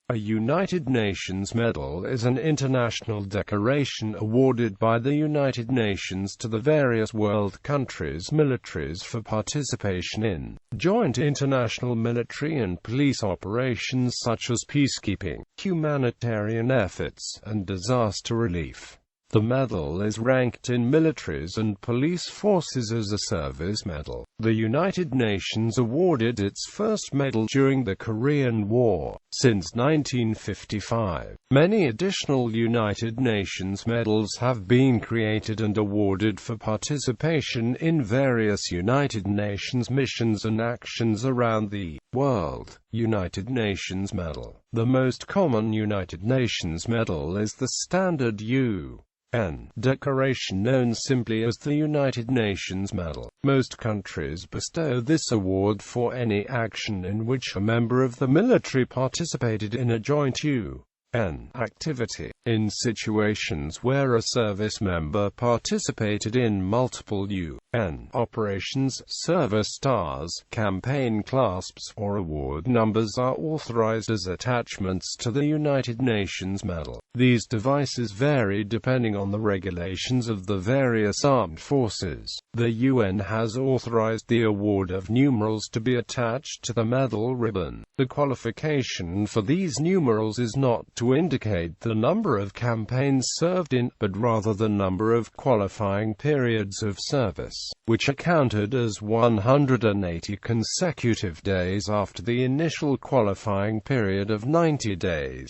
A United Nations medal is an international decoration awarded by the United Nations to the various world countries' militaries for participation in joint international military and police operations such as peacekeeping, humanitarian efforts, and disaster relief. The medal is ranked in militaries and police forces as a service medal. The United Nations awarded its first medal during the Korean War. Since 1955, many additional United Nations medals have been created and awarded for participation in various United Nations missions and actions around the world. United Nations medal. The most common United Nations medal is the standard UN decoration known simply as the United Nations Medal. Most countries bestow this award for any action in which a member of the military participated in a joint UN activity. In situations where a service member participated in multiple UN operations, service stars, campaign clasps, or award numbers are authorized as attachments to the United Nations Medal. These devices vary depending on the regulations of the various armed forces. The UN has authorized the award of numerals to be attached to the medal ribbon. The qualification for these numerals is not to indicate the number of campaigns served in, but rather the number of qualifying periods of service, which are counted as 180 consecutive days after the initial qualifying period of 90 days.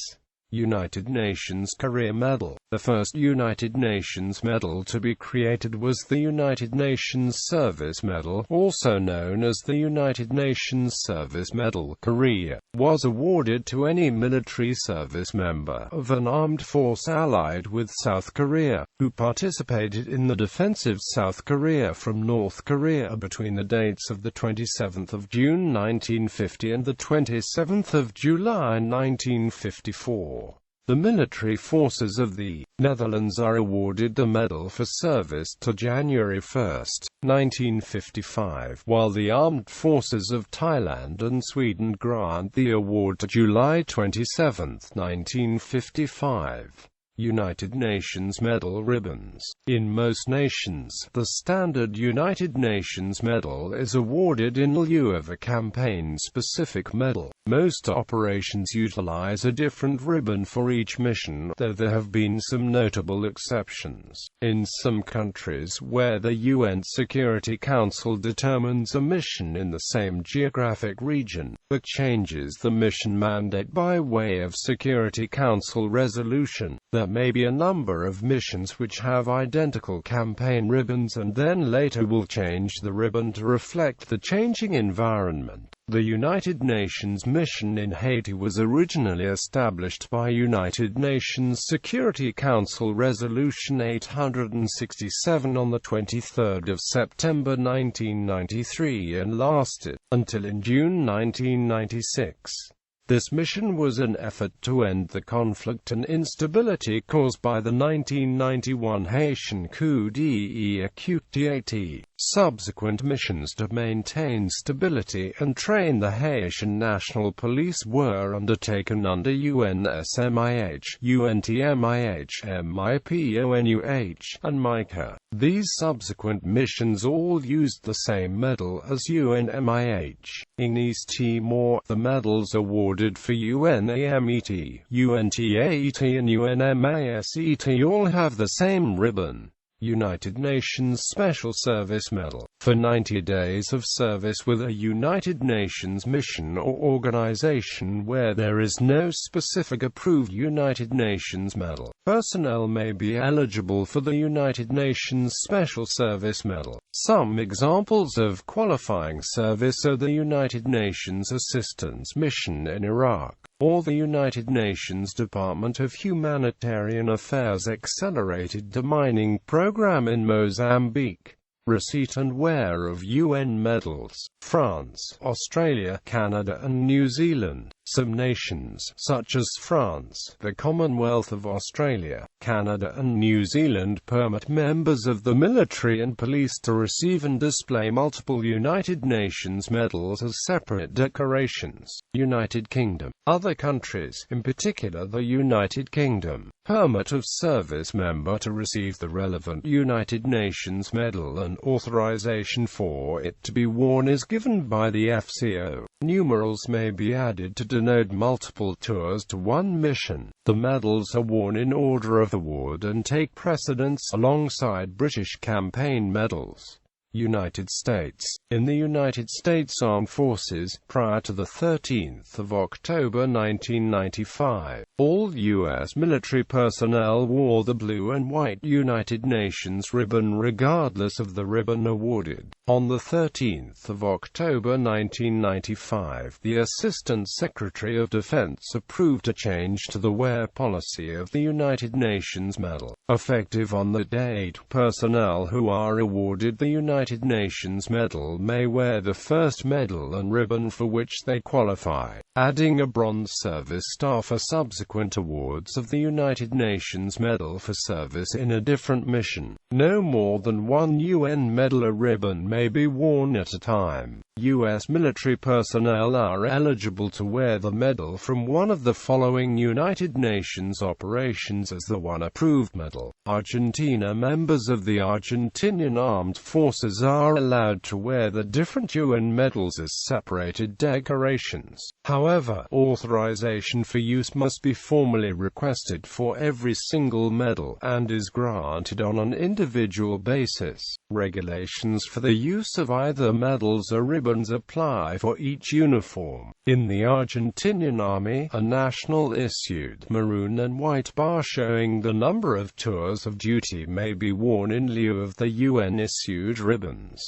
United Nations Career Medal. The first United Nations medal to be created was the United Nations Service Medal, also known as the United Nations Service Medal. Korea was awarded to any military service member of an armed force allied with South Korea, who participated in the defense of South Korea from North Korea between the dates of the 27th of June 1950 and the 27th of July 1954. The military forces of the Netherlands are awarded the Medal for Service to January 1, 1955, while the Armed Forces of Thailand and Sweden grant the award to July 27, 1955. United Nations Medal Ribbons. In most nations, the standard United Nations Medal is awarded in lieu of a campaign-specific medal. Most operations utilize a different ribbon for each mission, though there have been some notable exceptions. In some countries where the UN Security Council determines a mission in the same geographic region, but changes the mission mandate by way of Security Council resolution, there may be a number of missions which have identical campaign ribbons and then later will change the ribbon to reflect the changing environment. The United Nations mission in Haiti was originally established by United Nations Security Council Resolution 867 on the 23rd of September 1993 and lasted until in June 1996. This mission was an effort to end the conflict and instability caused by the 1991 Haitian coup d'état. Subsequent missions to maintain stability and train the Haitian National Police were undertaken under UNSMIH, UNTMIH, MIPONUH, and MICA. These subsequent missions all used the same medal as UNMIH. In East Timor, the medals awarded for UNAMET, UNTAET and UNMASET all have the same ribbon. United Nations Special Service Medal. For 90 days of service with a United Nations mission or organization where there is no specific approved United Nations medal, personnel may be eligible for the United Nations Special Service Medal. Some examples of qualifying service are the United Nations Assistance Mission in Iraq, or the United Nations Department of Humanitarian Affairs Accelerated Demining Program in Mozambique. Receipt and wear of UN medals. France, Australia, Canada and New Zealand. Some nations, such as France, the Commonwealth of Australia, Canada and New Zealand, permit members of the military and police to receive and display multiple United Nations medals as separate decorations. United Kingdom. Other countries, in particular the United Kingdom, permit of service member to receive the relevant United Nations medal, and authorization for it to be worn is given by the FCO. Numerals may be added to denote multiple tours to one mission. The medals are worn in order of award and take precedence alongside British campaign medals. United States. In the United States Armed Forces, prior to the 13th of October 1995, all U.S. military personnel wore the blue and white United Nations ribbon regardless of the ribbon awarded. On the 13th of October 1995, the Assistant Secretary of Defense approved a change to the wear policy of the United Nations medal. Effective on the date, personnel who are awarded the United Nations medal may wear the first medal and ribbon for which they qualify, adding a bronze service star for subsequent awards of the United Nations medal for service in a different mission. No more than one UN medal or ribbon may be worn at a time. U.S. military personnel are eligible to wear the medal from one of the following United Nations operations as the one approved medal. Argentina. Members of the Argentinian Armed Forces are allowed to wear the different UN medals as separated decorations. However, authorization for use must be formally requested for every single medal, and is granted on an individual basis. Regulations for the use of either medals or ribbons apply for each uniform. In the Argentinian Army, a national-issued maroon and white bar showing the number of tours of duty may be worn in lieu of the UN-issued ribbons.